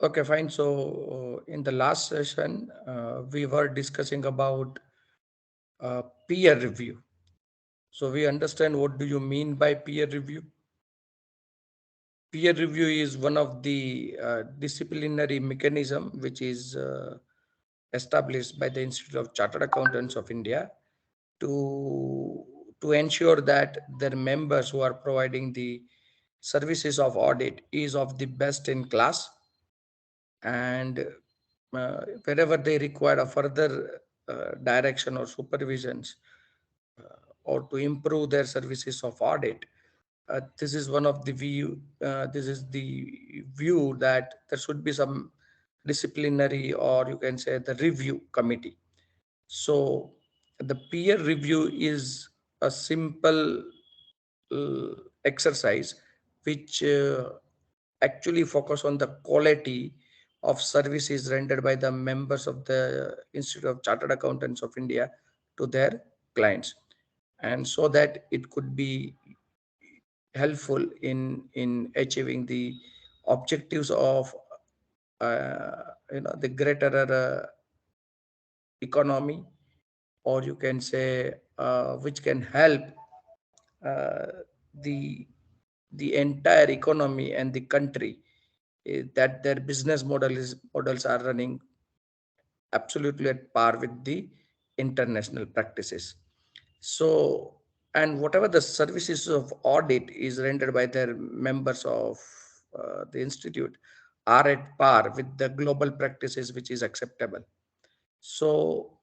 Okay, fine. So, in the last session, we were discussing about peer review. So, we understand what do you mean by peer review? Peer review is one of the disciplinary mechanism which is established by the Institute of Chartered Accountants of India to to ensure that their members who are providing the services of audit is of the best in class, and wherever they require a further direction or supervisions or to improve their services of audit, this is one of the view. This is the view that there should be some disciplinary, or you can say the review committee. So the peer review is a simple uh, exercise which actually focus on the quality of services rendered by the members of the Institute of Chartered Accountants of India to their clients, and so that it could be helpful in achieving the objectives of the greater economy, or you can say which can help uh, the the entire economy and the country, that their business models are running absolutely at par with the international practices. So, and whatever the services of audit is rendered by their members of the institute are at par with the global practices which is acceptable. So,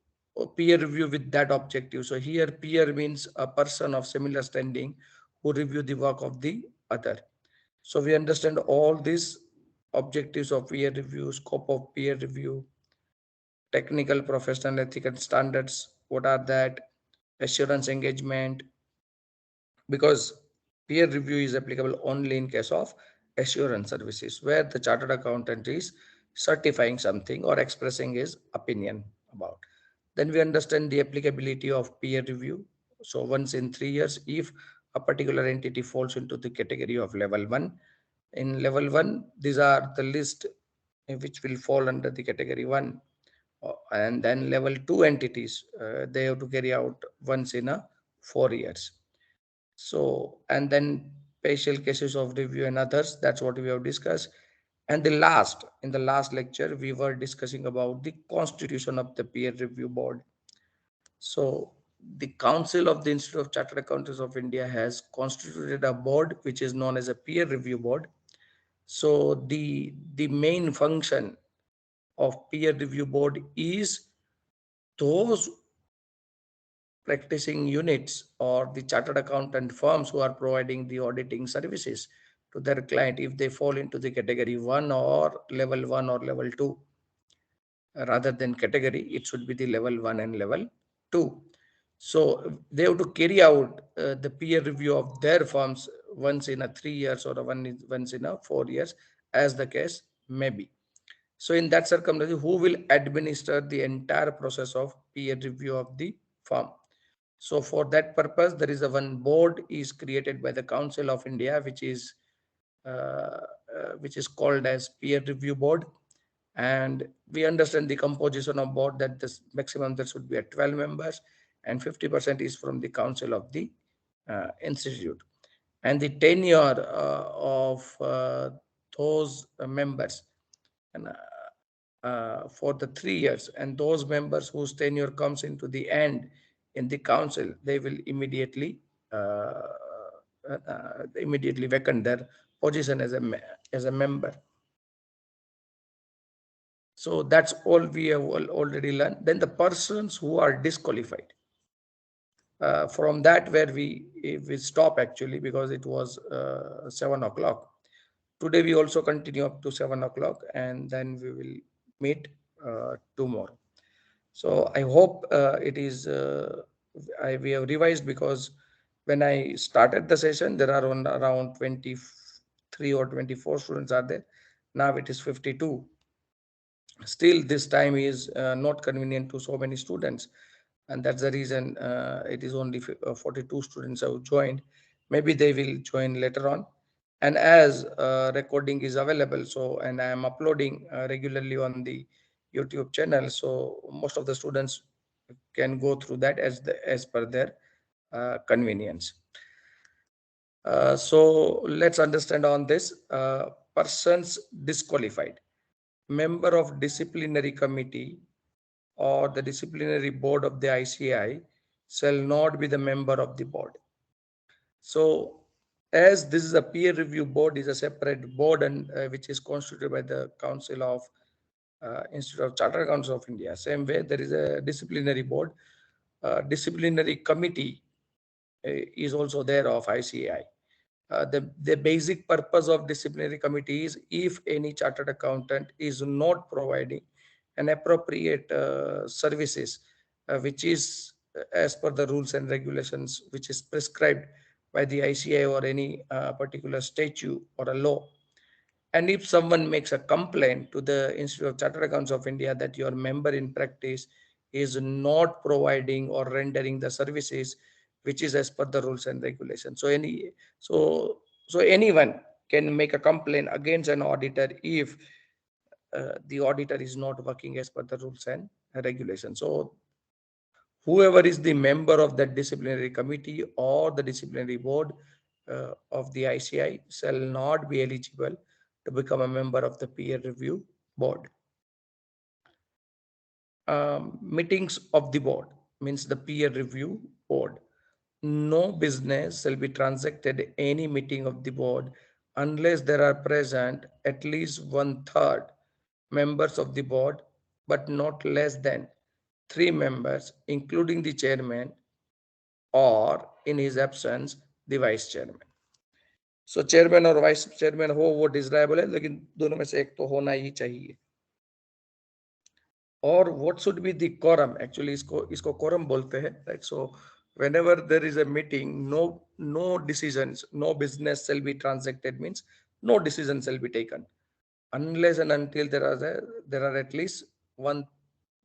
peer review with that objective. So here peer means a person of similar standing who review the work of the other. So we understand all these objectives of peer review, scope of peer review, technical, professional, ethical standards. What are that? Assurance engagement, because peer review is applicable only in case of assurance services where the chartered accountant is certifying something or expressing his opinion about. Then we understand the applicability of peer review. So once in 3 years, if a particular entity falls into the category of level 1, in level 1 these are the list which will fall under the category 1. And then level 2 entities, they have to carry out once in a 4 years. So, and then partial cases of review and others, that's what we have discussed. And in the last lecture, we were discussing about the constitution of the peer review board. So, the Council of the Institute of Chartered Accountants of India has constituted a board which is known as a peer review board. So, the main function of peer review board is those practicing units or the chartered accountant firms who are providing the auditing services to their client, if they fall into the category 1 or level 1 or level 2, rather than category it should be the level 1 and level 2. So they have to carry out the peer review of their firms once in a 3 years or once in a 4 years, as the case may be. So in that circumstance, who will administer the entire process of peer review of the firm? So for that purpose, there is a one board is created by the Council of India, which is called as peer review board. And we understand the composition of board, that this maximum there should be at 12 members, and 50% is from the council of the institute. And the tenure of those members, and for the 3 years, and those members whose tenure comes into the end in the council, they will immediately vacant their position as as a member. So that's all we have already learned. Then the persons who are disqualified. From that where we stop actually, because it was 7 o'clock. Today we also continue up to 7 o'clock, and then we will meet tomorrow. So I hope we have revised, because when I started the session, there are around 23 or 24 students are there. Now it is 52. Still, this time is not convenient to so many students, and that's the reason it is only 42 students have joined. Maybe they will join later on, And as recording is available, so and I am uploading regularly on the YouTube channel, so most of the students can go through that as per their convenience. So let's understand on this. Persons disqualified: member of disciplinary committee or the disciplinary board of the ICI shall not be the member of the board. So as this is a peer review board, is a separate board, and which is constituted by the Council of Institute of Chartered Accountants of India. Same way, there is a disciplinary board. Disciplinary committee is also there of ICI. The basic purpose of disciplinary committee is if any chartered accountant is not providing an appropriate services, which is as per the rules and regulations which is prescribed by the ICI or any particular statute or a law. And if someone makes a complaint to the Institute of Chartered Accountants of India that your member in practice is not providing or rendering the services which is as per the rules and regulations. So so anyone can make a complaint against an auditor if the auditor is not working as per the rules and regulations. So whoever is the member of that disciplinary committee or the disciplinary board of the ICI shall not be eligible to become a member of the peer review board. Meetings of the board means the peer review board. No business shall be transacted at any meeting of the board unless there are present at least one third members of the board, but not less than three members, including the chairman, or in his absence the vice chairman. So chairman और vice chairman हो वो डिजरायबल है, लेकिन दोनों में से एक तो होना ही चाहिए. और what should be the quorum? Actually इसको quorum बोलते हैं, right? So whenever there is a meeting, no decisions, no business shall be transacted, means no decision shall be taken unless and until there are at least one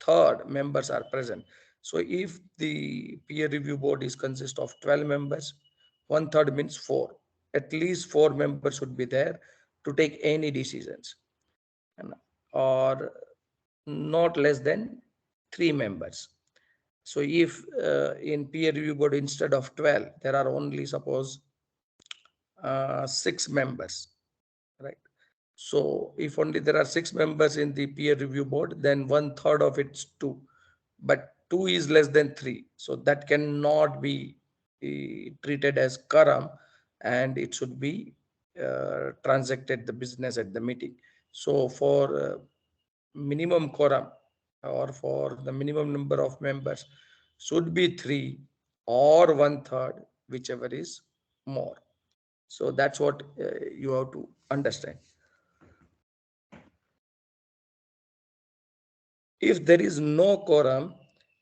third members are present. So if the peer review board is consist of 12 members, one third means four. At least four members should be there to take any decisions, and or not less than three members. So if in peer review board instead of 12, there are only suppose six members, right? So if only there are six members in the peer review board, then one third of it's two, but two is less than three. So that cannot be treated as quorum, and it should be transacted the business at the meeting. So for minimum quorum or for the minimum number of members should be three or one third, whichever is more. So that's what you have to understand. If there is no quorum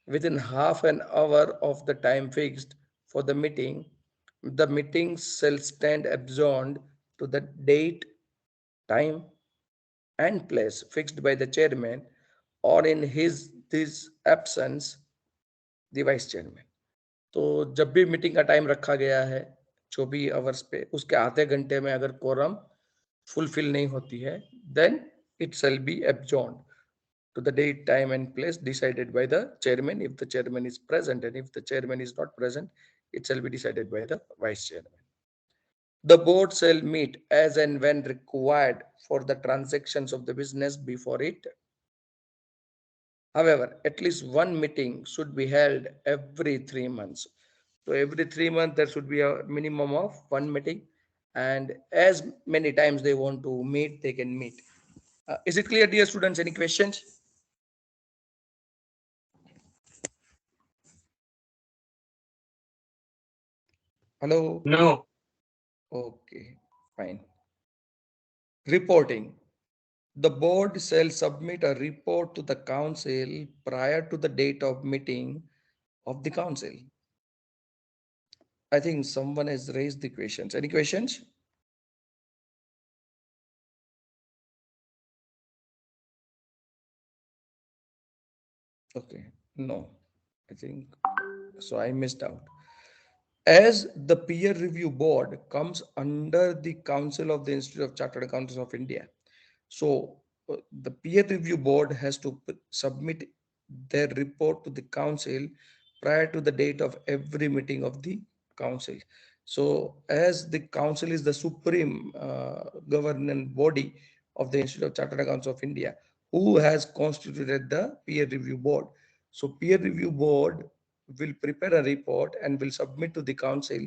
within half an hour of the time fixed for the meeting shall stand adjourned to the date, time, and place fixed by the chairman, or in his absence, the vice chairman. तो जब भी meeting का time रखा गया है 24 hours पे, उसके आधे घंटे में अगर कोरम फुलफिल नहीं होती है, then it shall be adjourn to the date, time, and place decided by the chairman if the chairman is present, and if the chairman is not present, it shall be decided by the vice chairman. The board shall meet as and when required for the transactions of the business before it. However, at least one meeting should be held every 3 months. So every 3 months, there should be a minimum of one meeting, and as many times they want to meet, they can meet. Is it clear, dear students? Any questions? Hello? No. Okay, fine. Reporting. The board shall submit a report to the council prior to the date of meeting of the council. I think someone has raised the questions. Any questions? Okay, no, I think so. I missed out. As the peer review board comes under the Council of the Institute of Chartered Accountants of India, so the peer review board has to submit their report to the council prior to the date of every meeting of the council. So, as the council is the supreme governance body of the Institute of Chartered Accountants of India, who has constituted the peer review board. So, peer review board will prepare a report and will submit to the council,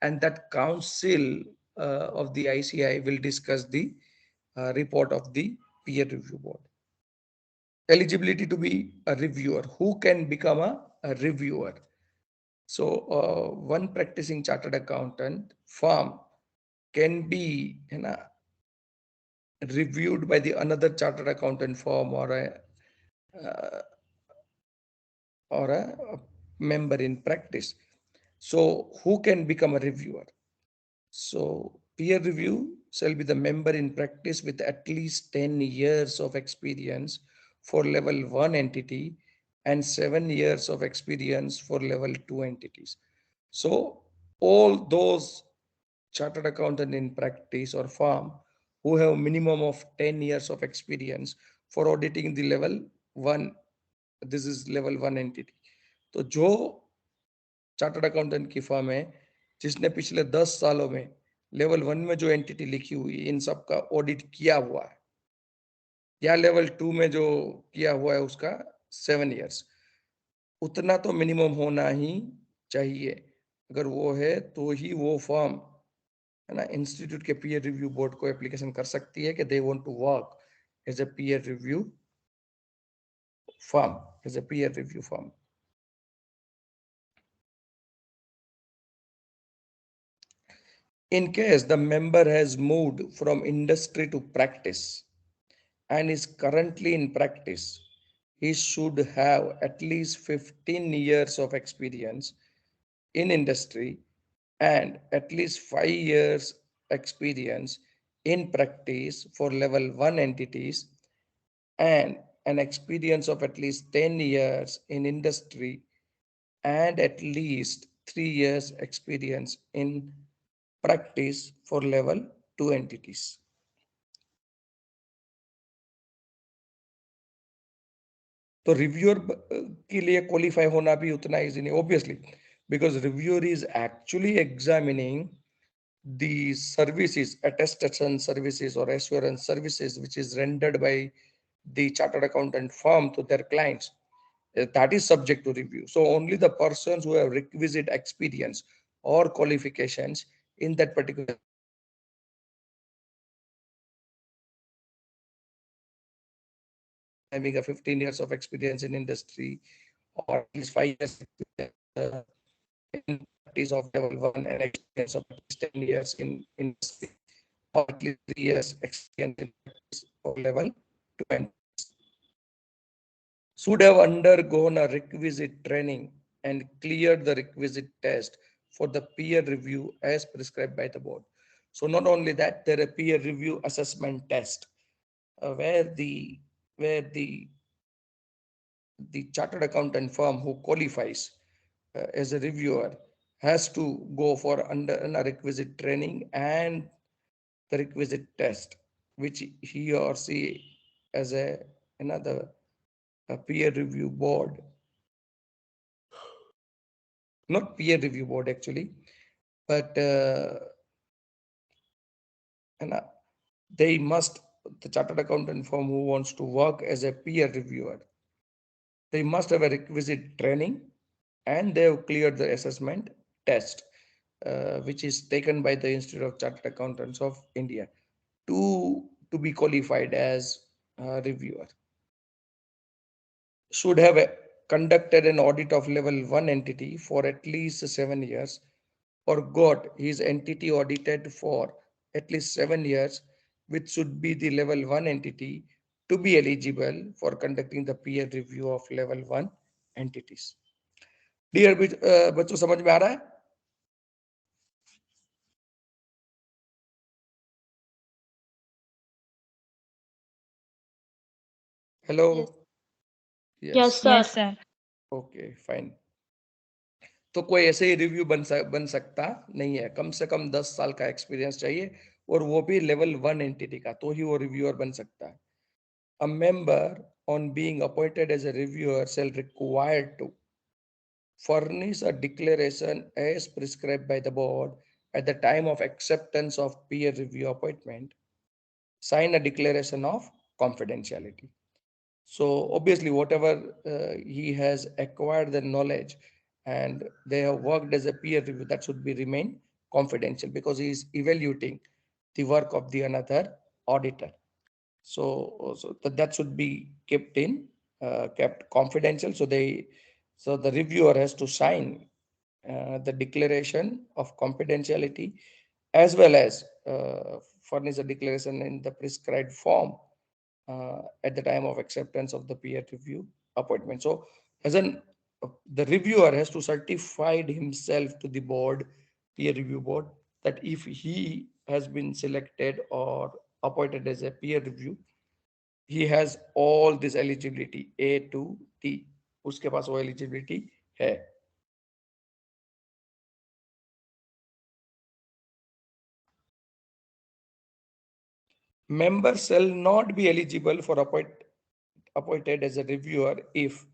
and that council of the ICI will discuss the report of the peer review board. Eligibility to be a reviewer. Who can become a reviewer? So, one practicing chartered accountant firm can be, reviewed by the another chartered accountant firm uh, or a member in practice. So, who can become a reviewer? So, peer review shall be the member in practice with at least 10 years of experience for level 1 entity and 7 years of experience for level 2 entities. So, all those chartered accountant in practice or firm who have minimum of 10 years of experience for auditing the level 1, this is level 1 entity. तो जो chartered accountant की firm है जिसने पिछले 10 सालों में level 1 में जो एंटिटी लिखी हुई इन सब का ऑडिट किया हुआ है या लेवल 2 में जो किया हुआ है उसका 7 इयर्स, उतना तो मिनिमम होना ही चाहिए। अगर वो है तो ही वो फर्म, है ना, इंस्टीट्यूट के पीयर रिव्यू बोर्ड को एप्लीकेशन कर सकती है कि they want to work as a peer review firm, as a peer review firm. In case the member has moved from industry to practice and is currently in practice, he should have at least 15 years of experience in industry and at least 5 years experience in practice for level 1 entities and an experience of at least 10 years in industry and at least 3 years experience in practice for level 2 entities. तो reviewer के लिए qualify होना भी उतना easy नहीं, obviously, because reviewer is actually examining the services, attestation services or assurance services, which is rendered by the chartered accountant firm to their clients. That is subject to review. So only the persons who have requisite experience or qualifications in that particular having a 15 years of experience in industry or at least 5 years uh, in practice of level 1 and experience of at least 10 years in industry or at least 3 years experience in practice for level 2 and should have undergone a requisite training and cleared the requisite test for the peer review as prescribed by the board. So not only that, there are peer review assessment test uh, where the where the chartered accountant firm who qualifies as a reviewer has to go for under a requisite training and the requisite test, which he or she as another a peer review board, not peer review board actually, but and, they must, the chartered accountant firm who wants to work as a peer reviewer, they must have a requisite training and they have cleared the assessment test, which is taken by the Institute of Chartered Accountants of India to be qualified as a reviewer. Should have conducted an audit of level 1 entity for at least 7 years or got his entity audited for at least 7 years, which should be the level 1 entity to be eligible for conducting the peer review of level 1 entities. Dear बच्चों, समझ में आ रहा है? Hello? Yes. Yes. Yes, sir. Yes, sir. Okay, fine. तो कोई ऐसे ही review बन सकता नहीं है, कम से कम 10 साल का एक्सपीरियंस चाहिए, और वो भी लेवल 1 एंटिटी का, तो ही वो रिव्यूअर बन सकता है। A member on being appointed as a reviewer shall required to furnish a declaration as prescribed by the board at the time of acceptance of peer review appointment, sign a declaration of confidentiality. So obviously, whatever he has acquired the knowledge and they have worked as a peer review, that should be remain confidential because he is evaluating the work of the another auditor. So that should be kept confidential. So the reviewer has to sign the declaration of confidentiality as well as furnish a declaration in the prescribed form at the time of acceptance of the peer review appointment. So as an the reviewer has to certify himself to the board, peer review board, that if he has been selected or appointed as a peer review, he has all this eligibility A to T, उसके पास वो eligibility है. Members shall not be eligible for appointed as a reviewer if,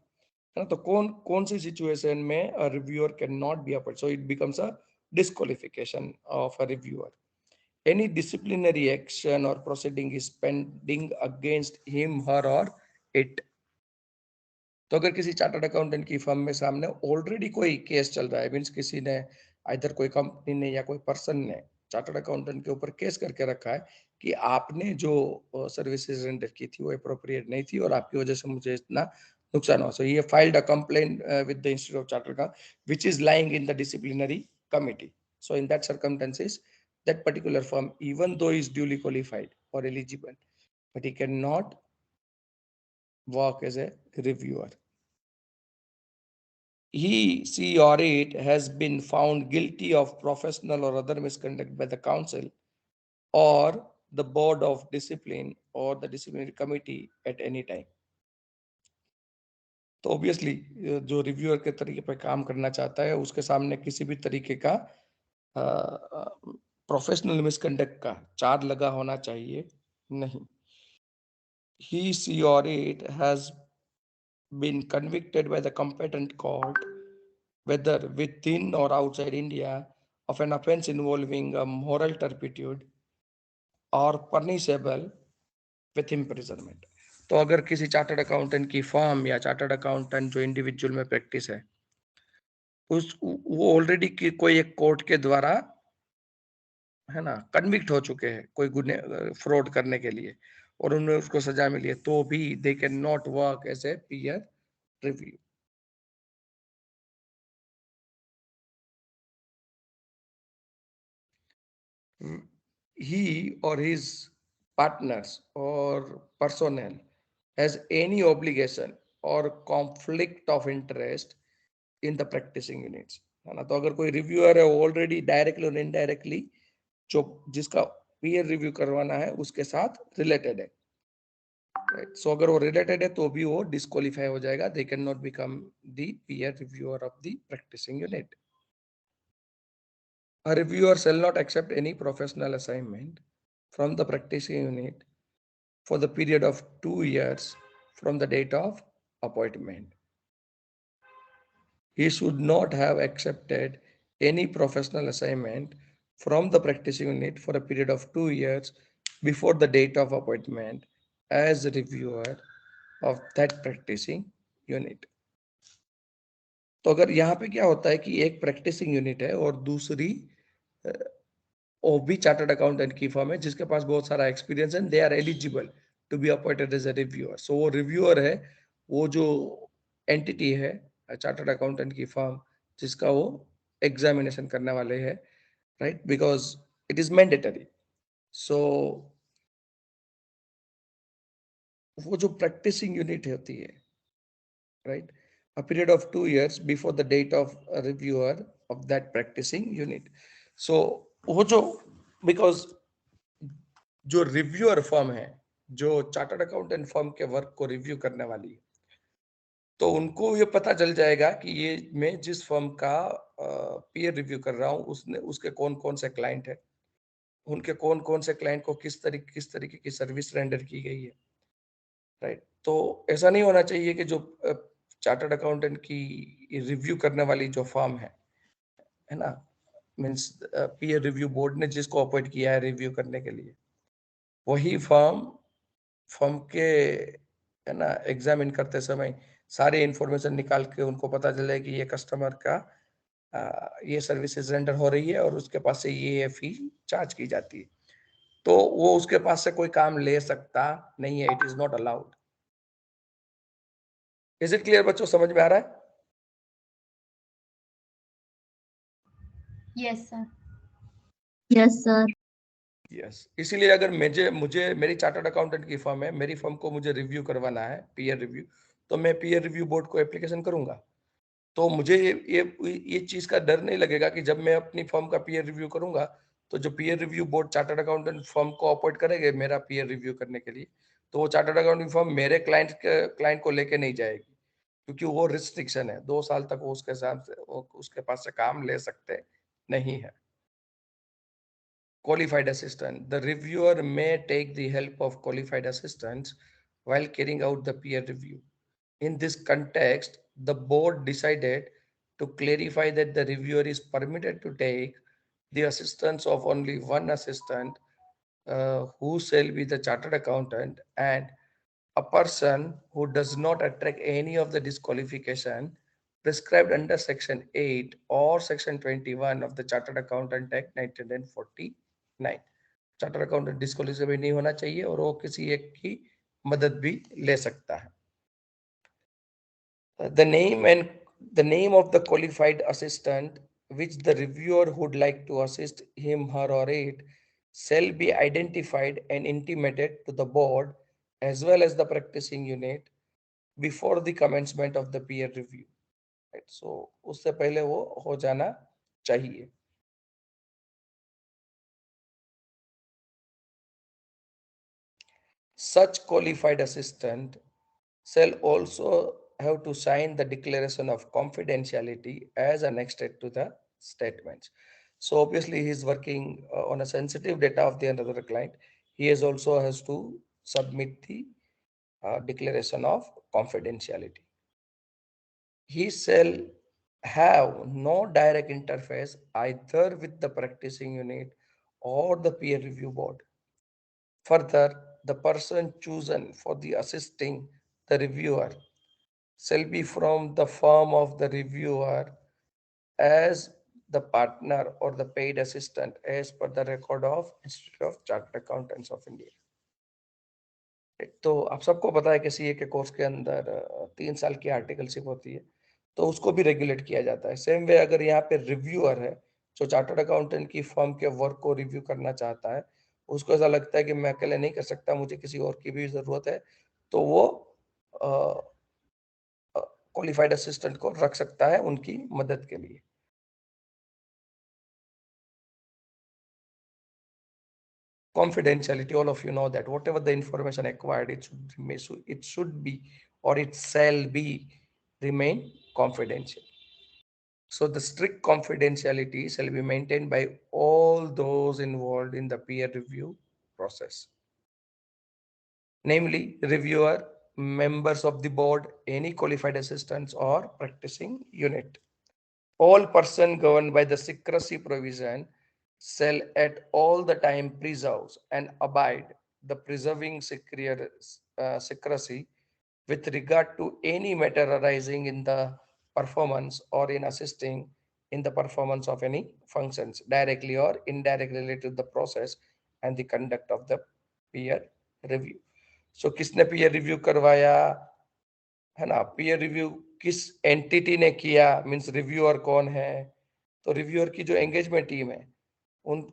है ना, तो कौन कौन सी situation में a reviewer cannot be appointed, so it becomes a disqualification of a reviewer. Any disciplinary action or proceeding is pending against him, her or it. तो अगर किसी chartered accountant की फर्म में सामने ऑलरेडी कोई केस चल रहा है, मीन्स किसी ने इधर कोई कंपनी ने या कोई पर्सन ने चार्टर्ड अकाउंटेंट के ऊपर केस करके रखा है कि आपने जो सर्विसेज रेंडर की थी वो अप्रोप्रिएट नहीं थी और आपकी वजह से मुझे इतना नुकसान हुआ, सो ये filed a complaint with the institute of chartered account which is lying in the disciplinary committee. So in that circumstances that particular firm, even though is duly qualified or eligible, but he cannot work as a reviewer. He, she, or it has been found guilty of professional or other misconduct by the council or the board of discipline or the disciplinary committee at any time. तो obviously जो reviewer के तरीके पर काम करना चाहता है उसके सामने किसी भी तरीके का प्रोफेशनल मिसकंडक्ट का चार्ज लगा होना चाहिए नहीं. He, she, or it has been convicted by the competent court, whether within or outside India, of an offense involving a moral turpitude or punishable with imprisonment. तो अगर किसी चार्टर्ड अकाउंटेंट की firm या chartered accountant जो individual में practice है उस वो ऑलरेडी कोई एक कोर्ट के द्वारा, है ना, कन्विक्ट हो चुके हैं कोई गुने फ्रॉड करने के लिए और उन्हें उसको सजा मिली है, तो भी they can not work as a peer review. He or his partners or personnel has any obligation or conflict of interest in the practicing units, है ना. तो अगर कोई रिव्यूअर है ऑलरेडी डायरेक्टली और इनडायरेक्टली जो जिसका पीयर रिव्यू करवाना है उसके साथ रिलेटेड है, राइट. सो अगर वो रिलेटेड है तो भी वो डिस्क्वालीफाई हो जाएगा, they can not become the peer reviewer of the practicing unit. A reviewer shall not accept any professional assignment from the practicing unit for the period of 2 years from the date of appointment. He should not have accepted any professional assignment from the practicing unit for a period of 2 years before the date of appointment as a reviewer of that practicing unit. तो अगर यहाँ पे क्या होता है कि एक practising unit है और दूसरी वो भी चार्टर्ड अकाउंटेंट की फर्म है जिसके पास बहुत सारा एक्सपीरियंस है, they are eligible to be appointed as a reviewer. So वो रिव्यूअर है, वो जो एंटिटी है चार्टर्ड अकाउंटेंट की फर्म जिसका वो एग्जामिनेशन करने वाले हैं, right, because it is mandatory. So वो जो प्रैक्टिसिंग यूनिट होती है, right, a period of 2 years before the date of a reviewer of that practicing unit. So वो जो because जो रिव्यूअर फर्म है जो चार्टर्ड अकाउंटेंट फर्म के वर्क को रिव्यू करने वाली है, तो उनको ये पता चल जाएगा कि ये मैं जिस फर्म का पीयर रिव्यू कर रहा हूँ उसने उसके कौन कौन से क्लाइंट है, उनके कौन कौन से क्लाइंट को किस तरीके की सर्विस रेंडर की गई है, राइट। तो ऐसा नहीं होना चाहिए कि जो चार्टर्ड अकाउंटेंट की रिव्यू करने वाली जो फर्म है ना, मीन्स पीयर रिव्यू बोर्ड ने जिसको अपॉइंट किया है रिव्यू करने के लिए, वही फर्म फर्म के है ना एग्जामिन करते समय सारी इंफॉर्मेशन निकाल के उनको पता चले कि ये कस्टमर का ये सर्विसेज रेंडर हो रही है और उसके पास से ये फी चार्ज की जाती है, तो वो उसके पास से कोई काम ले सकता नहीं है, it is not allowed. Is it clear बच्चों, समझ में आ रहा है? Yes, sir. Yes, sir. Yes, इसीलिए अगर मुझे मुझे मेरी चार्टर्ड अकाउंटेंट की फर्म है, मेरी फर्म को मुझे रिव्यू करवाना है पीयर रिव्यू, तो मैं पीयर रिव्यू बोर्ड को एप्लीकेशन करूंगा। तो मुझे ये चीज का डर नहीं लगेगा कि जब मैं अपनी फर्म का पीयर रिव्यू करूंगा तो जो peer review board chartered accountant firm को अपॉइंट करेंगे मेरा पीयर रिव्यू करने के लिए, तो वो चार्टर्ड अकाउंटिंग फर्म मेरे क्लाइंट को लेके नहीं जाएगी, क्योंकि वो रिस्ट्रिक्शन है, 2 साल तक वो उसके साथ उसके पास से काम ले सकते नहीं है। Qualified assistant. The reviewer may take the help of qualified assistants while carrying out the peer review. In this context, the board decided to clarify that the reviewer is permitted to take the assistance of only one assistant, who shall be the chartered accountant, and a person who does not attract any of the disqualification prescribed under Section 8 or Section 21 of the Chartered Accountant Act 1949. Charter accountant disqualify नहीं होना चाहिए और वो किसी एक की मदद भी ले सकता है। The name and the name of the qualified assistant which the reviewer would like to assist him, her, or it shall be identified and intimated to the board as well as the practicing unit before the commencement of the peer review. Right? So उससे पहले वो हो जाना चाहिए। Such qualified assistant shall also have to sign the declaration of confidentiality as annexed to the statements. So obviously he is working on a sensitive data of the another client. He is also has to submit the declaration of confidentiality. He shall have no direct interface either with the practicing unit or the peer review board. Further, the person chosen for the assisting the reviewer shall be from the firm of the reviewer as the partner or the paid assistant as per the record of Institute of Chartered Accountants of India. तो आप सबको पता है कि CA के course के अंदर 3 साल की आर्टिकलशिप होती है, तो उसको भी रेगुलेट किया जाता है। सेम वे अगर यहाँ पे रिव्यूअर है जो चार्टर्ड अकाउंटेंट की फर्म के वर्क को रिव्यू करना चाहता है, उसको ऐसा लगता है कि मैं अकेले नहीं कर सकता, मुझे किसी और की भी जरूरत है, तो वो क्वालिफाइड असिस्टेंट को रख सकता है उनकी मदद के लिए। Confidentiality, all of you know that whatever the information acquired, it should be or it shall be remain confidential. So the strict confidentiality shall be maintained by all those involved in the peer review process, namely reviewer, members of the board, any qualified assistants or practicing unit. All person governed by the secrecy provision shall at all the time preserve and abide the preserving secrecy with regard to any matter arising in the performance or in assisting in the performance of any functions directly or indirectly related to the process and the conduct of the peer review. So किसने peer review करवाया, है ना, peer review किस entity ने किया, means reviewer कौन है, तो रिव्यूअर की जो एंगेजमेंट टीम है उन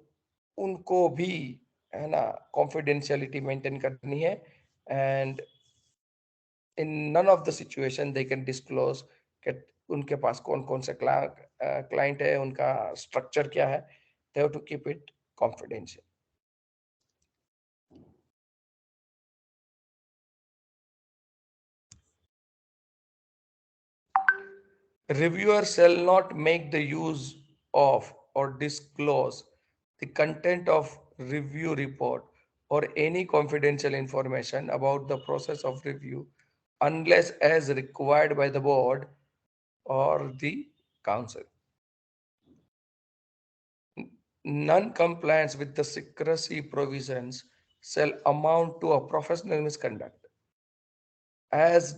उनको भी है ना कॉन्फिडेंशियलिटी मेंटेन करनी है, and in none of the situation they can disclose कि उनके पास कौन कौन से क्लाइंट है, उनका स्ट्रक्चर क्या है, they have to keep it confidential. Reviewer shall not make the use of or disclose the content of review report or any confidential information about the process of review unless as required by the board or the council. Non-compliance with the secrecy provisions shall amount to a professional misconduct as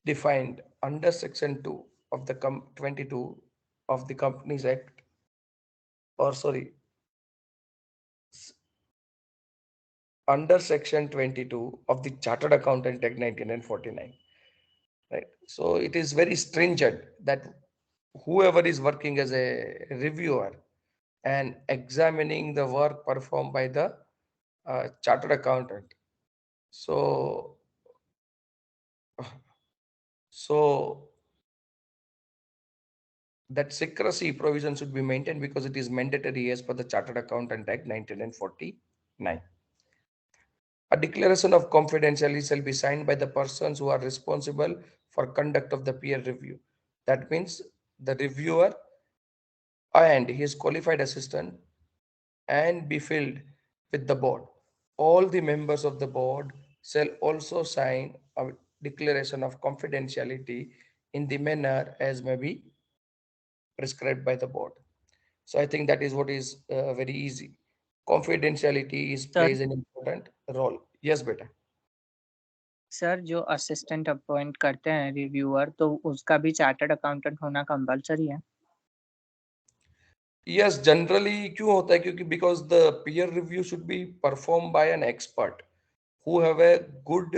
defined under section 2 of the 22 of the Companies Act, or sorry, under section 22 of the Chartered Accountant Act 1949. Right. So it is very stringent that whoever is working as a reviewer and examining the work performed by the chartered accountant. So, so that secrecy provision should be maintained because it is mandatory as per the Chartered Accountant Act 1949. A declaration of confidentiality shall be signed by the persons who are responsible for conduct of the peer review. That means the reviewer and his qualified assistant and be filled with the board. All the members of the board shall also sign a declaration of confidentiality in the manner as may be prescribed by the board. So I think that is what is very easy. Confidentiality is sir plays an important role. Yes, beta. Sir जो assistant appoint करते हैं reviewer तो उसका भी chartered accountant होना compulsory है Yes, generally क्यों होता है क्योंकि because the peer review should be performed by an expert who have a good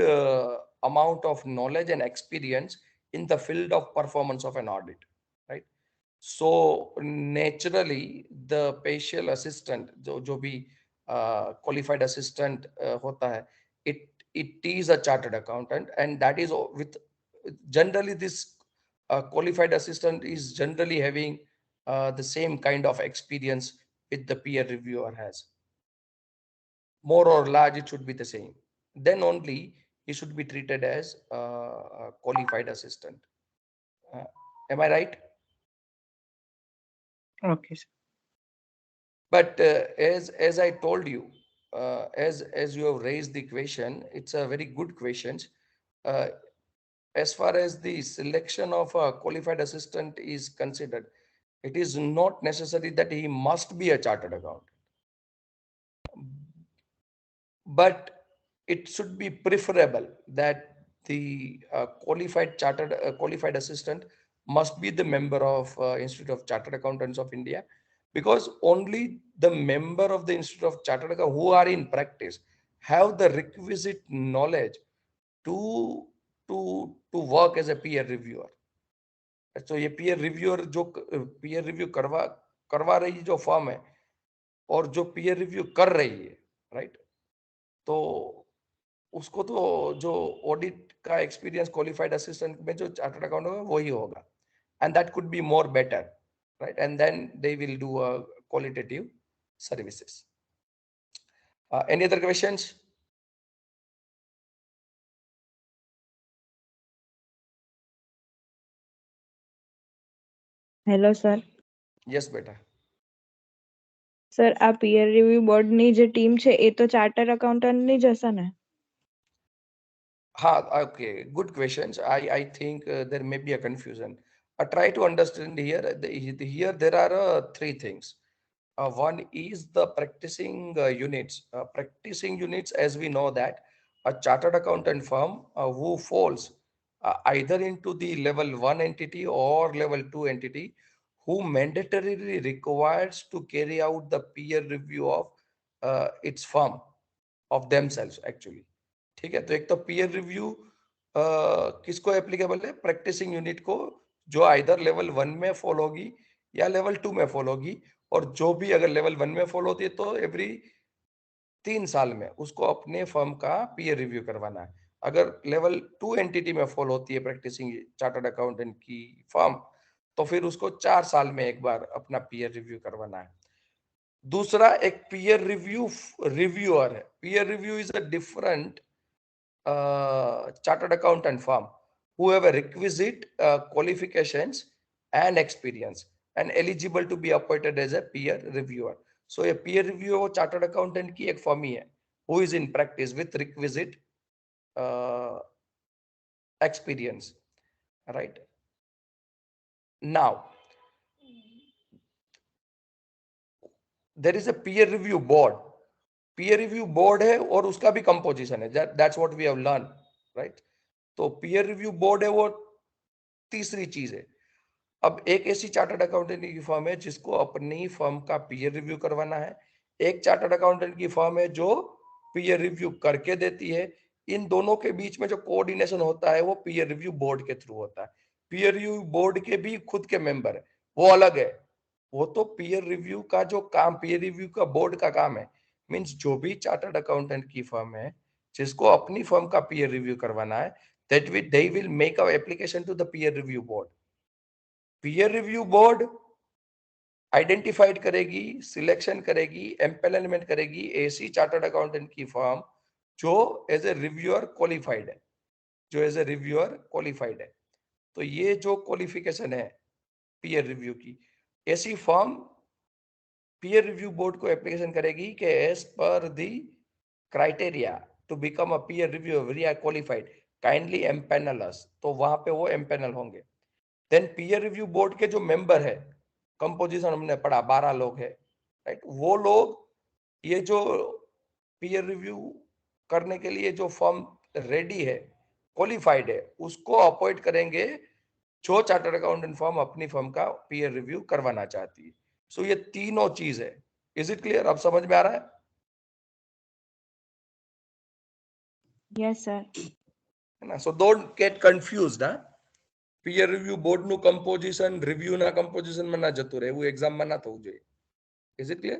amount of knowledge and experience in the field of performance of an audit, right? So naturally the partial assistant जो भी qualified assistant होता है, it is a chartered accountant and that is with generally this qualified assistant is generally having the same kind of experience with the peer reviewer has. More or large, it should be the same. Then only he should be treated as a qualified assistant. Uh, am I right? Okay sir But as I told you, as you have raised the question, it's a very good question. Uh, as far as the selection of a qualified assistant is considered, it is not necessary that he must be a chartered accountant, but it should be preferable that the qualified assistant must be the member of Institute of Chartered Accountants of India, because only the member of the Institute of Chartered Accountants who are in practice have the requisite knowledge to to work as a peer reviewer. तो ये peer reviewer जो peer review करवा रही जो firm है और जो peer review कर रही है, राइट, तो उसको तो जो ऑडिट का एक्सपीरियंस क्वालिफाइड असिस्टेंट में जो चार्टर्ड अकाउंट होगा वही होगा, and that could be more better, right, and then they will do qualitative services. Any other questions? Hello sir Yes, beta. Sir આ પીયર રિવ્યુ બોર્ડની જે ટીમ છે એ તો ચાર્ટર અકાઉન્ટન્ટની જ હશે ને Okay, good questions. I think there may be a confusion. I try to understand here. Here there are three things. One is the practicing units. Practicing units, as we know that a chartered accountant firm who falls either into the level 1 entity or level 2 entity, who mandatorily requires to carry out the peer review of its firm, of themselves actually. ठीक है, तो एक तो peer review किसको applicable है? Practising unit को, जो either level 1 में फॉलो होगी या लेवल 2 में फॉलो होगी, और जो भी अगर लेवल 1 में फॉलो होती है तो एवरी 3 साल में उसको अपने फर्म का पीयर रिव्यू करवाना है. अगर लेवल 2 एंटिटी में फॉलो होती है प्रैक्टिसिंग चार्टर्ड अकाउंटेंट की फर्म, तो फिर उसको 4 साल में एक बार अपना पीयर रिव्यू करवाना है. दूसरा एक पीयर रिव्यू रिव्यूअर है. Peer review is a different chartered accountant firm who have a requisite qualifications and experience and eligible to be appointed as a peer reviewer. So a peer reviewer वो chartered accountant की एक firm ही है who is in practice with requisite experience, right? Now there is a peer review board. Peer review board है और उसका भी composition है. That's what we have learned, right? तो peer review board है वो तीसरी चीज है. अब एक ऐसी चार्टर्ड अकाउंटेंट की फर्म है जिसको अपनी फर्म का पीयर रिव्यू करवाना है, एक चार्टर्ड अकाउंटेंट की फर्म है जो पीयर रिव्यू करके देती है. इन दोनों के बीच में जो कोऑर्डिनेशन होता है वो पीयर रिव्यू बोर्ड के थ्रू होता है. पीयर रिव्यू बोर्ड के भी खुद के मेंबर है, वो अलग है. वो तो पीयर रिव्यू का जो काम, पीयर रिव्यू का बोर्ड का काम है. मींस जो भी चार्टर्ड अकाउंटेंट की फर्म है जिसको अपनी फर्म का पीयर रिव्यू करवाना है, that they will make a application to the peer review board. Peer review board identified करेगी, सिलेक्शन करेगी, एम्पेनलमेंट करेगी ऐसी चार्टर्ड अकाउंटेंट की फर्म जो एज ए रिव्यूअर क्वालिफाइड है, जो एज ए रिव्यूअर क्वालिफाइड है. तो ये जो क्वालिफिकेशन है पीयर रिव्यू की, ऐसी फर्म पीयर रिव्यू बोर्ड को एप्लीकेशन करेगी कि एज पर the criteria to become a peer review we are qualified, kindly empanel us. तो वहां पे वो एम्पेनल होंगे. देन पीयर रिव्यू बोर्ड के जो मेंबर है, कंपोजिशन हमने पढ़ा 12 लोग है, राइट? वो लोग ये जो पीयर रिव्यू करने के लिए जो फर्म रेडी है, क्वालिफाइड है, उसको अपॉइंट करेंगे जो चार्टर्ड अकाउंटेंट फर्म अपनी फर्म का पीयर रिव्यू करवाना चाहती है. सो ये तीनों चीज है. Is it clear? अब समझ में आ रहा है? Yes sir. है ना? So don't get confused. Peer review board નું કમ્પોઝિશન રિવ્યુ ના કમ્પોઝિશન માં ના જતું રહે, એવું એક્ઝામ માં ના થવું જોઈએ. Is it clear?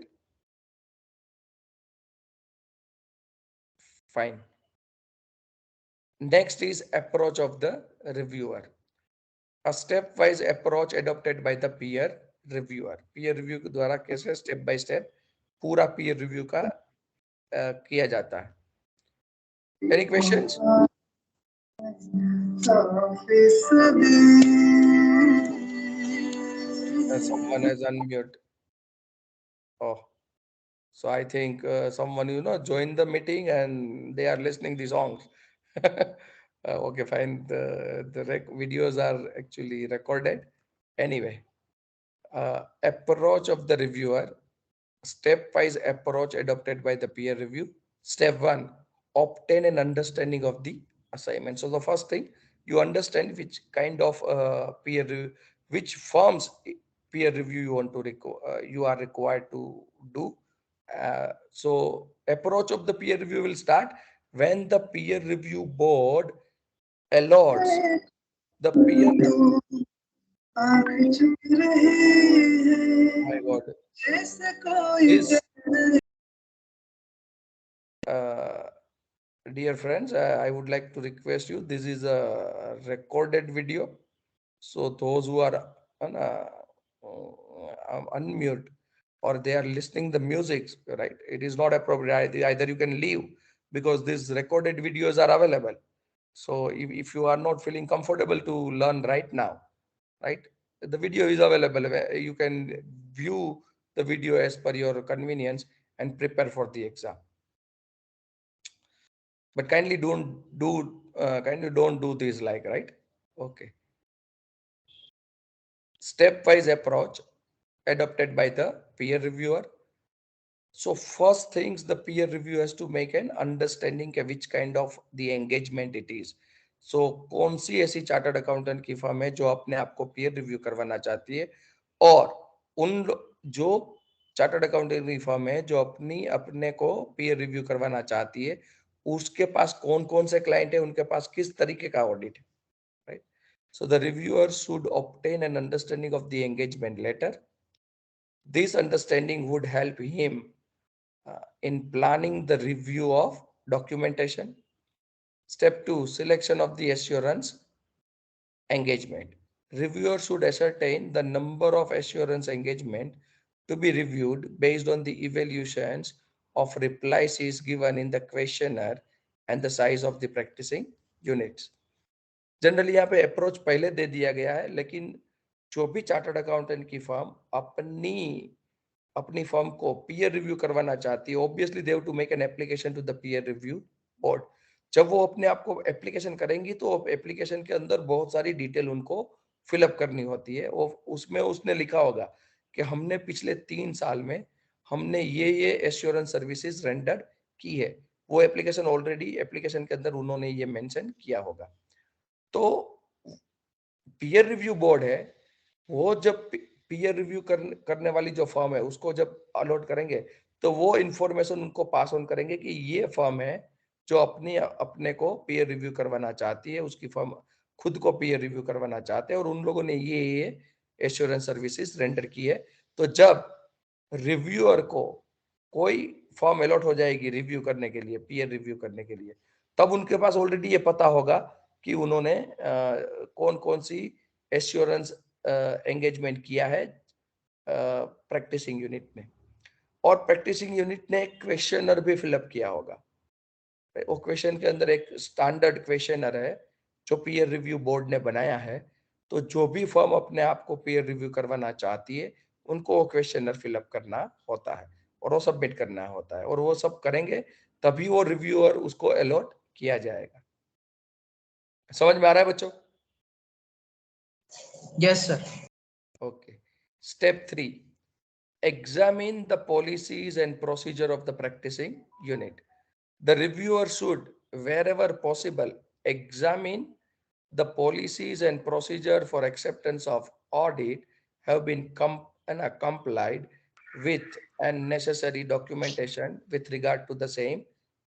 Fine. Next is approach of the reviewer. A step-wise approach adopted by the peer reviewer. Peer review के द्वारा कैसे step by step पूरा peer review का किया जाता है. Any questions? Someone has unmute. Oh, so I think someone joined the meeting and they are listening the songs. Okay, fine. The videos are actually recorded. Anyway, approach of the reviewer. Step-wise approach adopted by the peer review. Step 1, obtain an understanding of the assignment. So the first thing, you understand which kind of which firms peer review you want to you are required to do. So approach of the peer review will start when the peer review board allots the peer. Oh my God. This, dear friends, I would like to request you, this is a recorded video. So those who are unmute or they are listening the music, right? It is not appropriate. Either you can leave because these recorded videos are available. So if you are not feeling comfortable to learn right now, right? The video is available. You can view the video as per your convenience and prepare for the exam. But kindly don't do this like, right? Okay. Stepwise approach adopted by the peer reviewer. So first things the peer review has to make an understanding which kind of the engagement it is. So कौन सी ऐसी chartered accountant की firm है जो अपने आप को peer review करवाना चाहती है, और उन जो चार्टर्ड अकाउंटेंट की फर्म है जो अपने को peer review करवाना चाहती है, उसके पास कौन कौन से क्लाइंट है, उनके पास किस तरीके का ऑडिट है, right? So the reviewer should obtain an understanding of the engagement letter. This understanding would help him in planning the review of documentation. Step 2, selection of the assurance engagement. Reviewer should ascertain the number of assurance engagement to be reviewed based on the evaluations of replies is given in the questionnaire and the size of the practicing units. Generally यहाँ पे approach पहले दे दिया गया है, लेकिन जो भी chartered accountant की फर्म अपनी फर्म को पीयर रिव्यू करवाना चाहती है, obviously they have to make an application to the peer review board. जब वो अपने आप को एप्लीकेशन करेंगी तो एप्लीकेशन के अंदर बहुत सारी डिटेल उनको फिलअप करनी होती है। वो उसमें उसने लिखा होगा कि हमने पिछले 3 साल में हमने ये एश्योरेंस सर्विसेज रेंडर की है। वो एप्लीकेशन ऑलरेडी एप्लीकेशन के अंदर उन्होंने ये मेंशन किया होगा। तो पीयर रिव्यू बोर्ड है, वो जब पीयर रिव्यू करने वाली जो फर्म है उसको जब अलॉट करेंगे तो वो इंफॉर्मेशन उनको पास ऑन करेंगे कि ये फर्म है जो अपने को पीयर रिव्यू करवाना चाहती है, उसकी फर्म खुद को पीयर रिव्यू करवाना चाहते हैं और उन लोगों ने ये एश्योरेंस सर्विसेज रेंडर की है। तो जब रिव्यूअर को कोई फर्म अलॉट हो जाएगी रिव्यू करने के लिए, पीयर रिव्यू करने के लिए, तब उनके पास ऑलरेडी ये पता होगा कि उन्होंने कौन कौन सी एश्योरेंस एंगेजमेंट किया है प्रैक्टिसिंग यूनिट ने। और प्रैक्टिसिंग यूनिट ने एक क्वेश्चनर भी फिलअप किया होगा। वो क्वेश्चन के अंदर एक स्टैंडर्ड क्वेश्चनर है जो पीयर रिव्यू बोर्ड ने बनाया है। तो जो भी फर्म अपने आप को पीयर रिव्यू करवाना चाहती है उनको वो क्वेश्चनर फिलअप करना होता है और वो सबमिट करना होता है, और वो सब करेंगे तभी वो रिव्यूअर उसको अलॉट किया जाएगा। समझ में आ रहा है बच्चों? Yes sir. Okay. Step 3. Examine the policies and procedure of the practicing unit. The reviewer should, wherever possible, examine the policies and procedure for acceptance of audit have been complied with and necessary documentation with regard to the same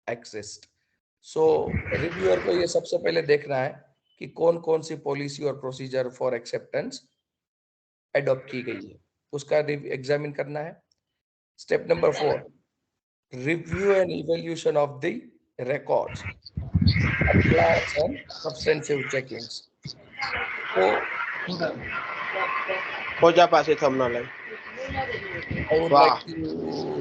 exist. So reviewer को ये सबसे पहले देखना है कि कौन कौन सी policy और प्रोसीजर फॉर एक्सेप्टेंस अडॉप्ट की गई है, उसका एग्जामिन करना है। Step number 4, review and evaluation of the records, compliance and substantive checkings. So खोजा पासे थंबनेल है। I would like to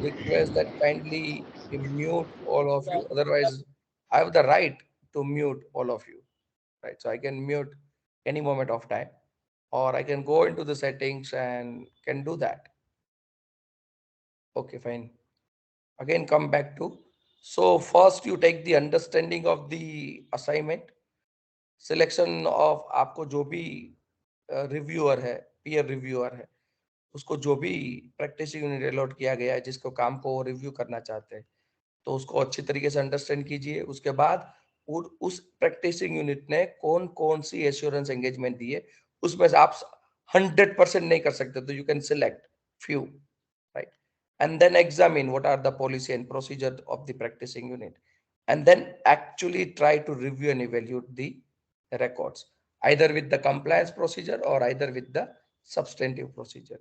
request that kindly mute all of you, otherwise I have the right to mute all of you, right? So I can mute any moment of time, or I can go into the settings and can do that. Okay, fine. Again, come back to, so first you take the understanding of the assignment, selection of आपको जो भी reviewer है, peer reviewer है, उसको जो भी practising unit allot किया गया है जिसको काम को रिव्यू करना चाहते हैं, तो उसको अच्छी तरीके से अंडरस्टैंड कीजिए। उसके बाद उस प्रैक्टिसिंग यूनिट ने कौन कौन सी एश्योरेंस एंगेजमेंट दी है, उसमें से आप 100% नहीं कर सकते, तो you can select few, right? And then examine what are the policy and procedure of the practicing unit, and then actually try to review and evaluate the records, either with the compliance procedure or either with the substantive procedure.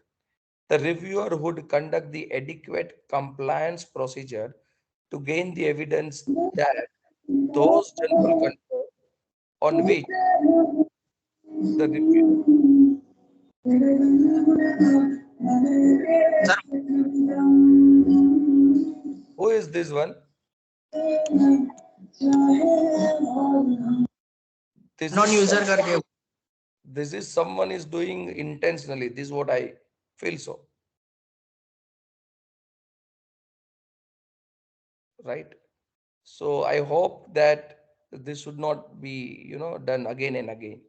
The reviewer would conduct the adequate compliance procedure to gain the evidence that those general control on which the review. Who is this one? This non-user करके this is someone is doing intentionally. This is what I feel so. Right? So I hope that this should not be, done again and again.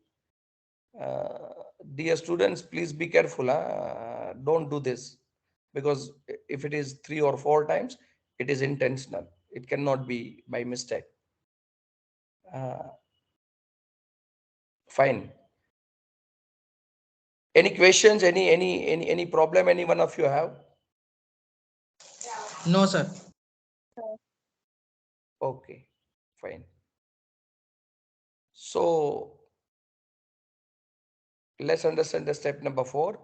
Dear students, please be careful. Don't do this, because if it is 3 or 4 times, it is intentional. It cannot be by mistake. Fine. Any questions? Any problem? Any one of you have? No sir. Okay, fine. So let's understand the step number 4.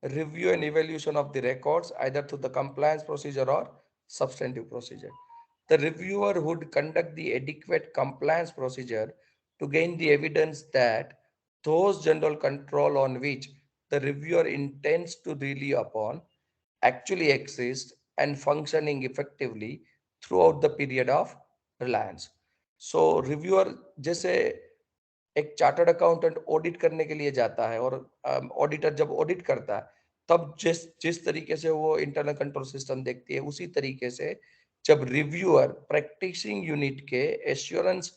Review and evaluation of the records either through the compliance procedure or substantive procedure. The reviewer would conduct the adequate compliance procedure to gain the evidence that those general control on which the reviewer intends to rely upon actually exist and functioning effectively throughout the period of reliance. So reviewer जैसे एक chartered accountant audit करने के लिए जाता है और auditor जब audit करता है तब जिस जिस तरीके से वो इंटरनल कंट्रोल सिस्टम देखती है, उसी तरीके से जब रिव्यूअर प्रैक्टिसिंग यूनिट के एश्योरेंस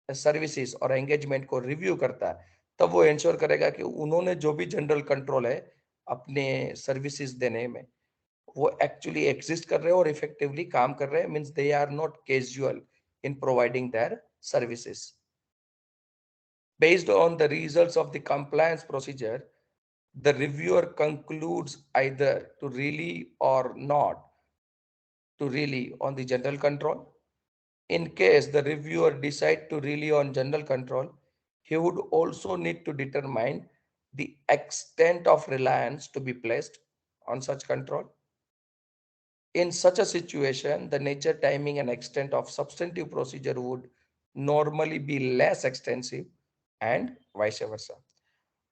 सर्विसेज और एंगेजमेंट को रिव्यू करता है, तब वो इंश्योर करेगा कि उन्होंने जो भी जनरल कंट्रोल है अपने सर्विसेज देने में, वो एक्चुअली एग्जिस्ट कर रहे हैं और इफेक्टिवली काम कर रहे हैं, means they are not casual in providing their services. Based on the results of the compliance procedure, the reviewer concludes either to really or not to really on the general control. In case the reviewer decide to really on general control, he would also need to determine the extent of reliance to be placed on such control. In such a situation, the nature, timing, and extent of substantive procedure would normally be less extensive and vice versa.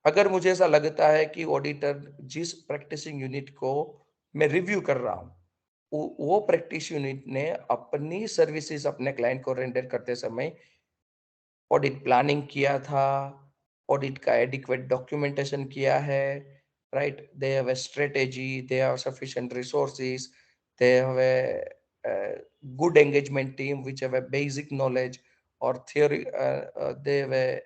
अगर मुझे ऐसा लगता है कि auditor जिस practising unit को मैं review कर रहा हूँ, वो प्रैक्टिस यूनिट ने अपनी सर्विसेज अपने क्लाइंट को रेंडर करते समय ऑडिट प्लानिंग किया था, ऑडिट का एडिक्वेट डॉक्यूमेंटेशन किया है, right? They have a strategy, they have sufficient resources, they have a good engagement team which have a basic knowledge or theory, they have a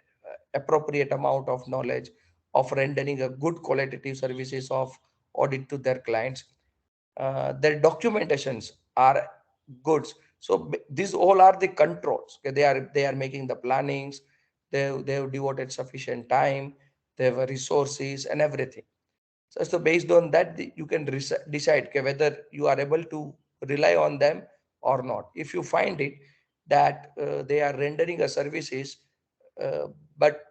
appropriate amount of knowledge of rendering a good qualitative services of audit to their clients. Their documentations are goods. So these all are the controls. Okay? They are making the plannings. They have devoted sufficient time. They have resources and everything. So based on that, you can decide okay, whether you are able to rely on them or not. If you find it that they are rendering a services, uh, but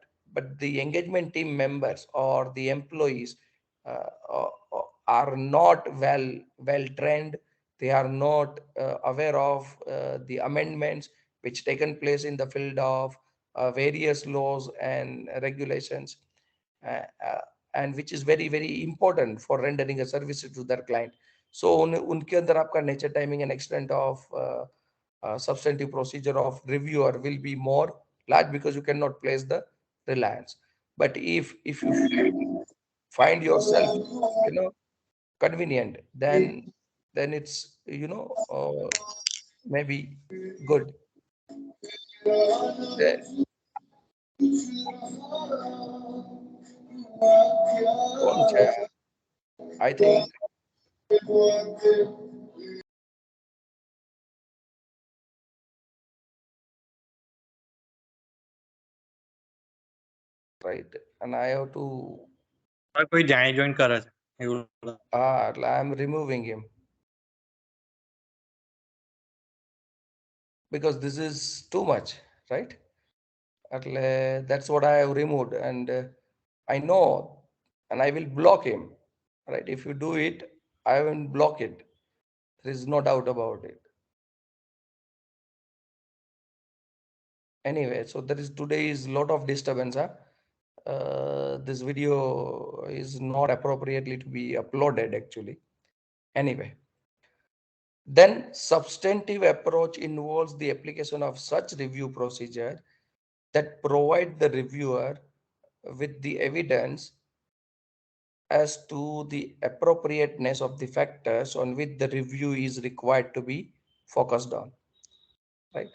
the engagement team members or the employees are not well trained, they are not aware of the amendments which taken place in the field of various laws and regulations, uh, uh, and which is very important for rendering a service to their client. So उनके अंदर आपका nature, timing, and extent of substantive procedure of reviewer will be more large because you cannot place the reliance. But if you find yourself, convenient, then it's maybe good. Then कौन है? I think right, and I have to. કોઈ જાય join કરે છે એવું I'm removing him because this is too much, right? That's what I have removed, and I know, and I will block him, right? If you do it, I will block it. There is no doubt about it. Anyway, so there is today is lot of disturbance. This video is not appropriately to be uploaded actually. Anyway, then substantive approach involves the application of such review procedure that provide the reviewer with the evidence as to the appropriateness of the factors on which the review is required to be focused on, right?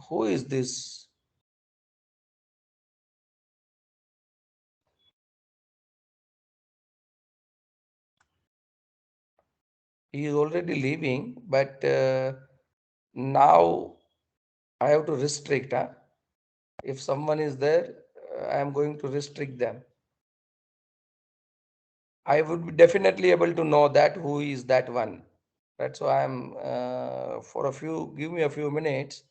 Who is this? He is already leaving, but now I have to restrict. If someone is there, I am going to restrict them. I would be definitely able to know that who is that one, right? So I am for a few. Give me a few minutes.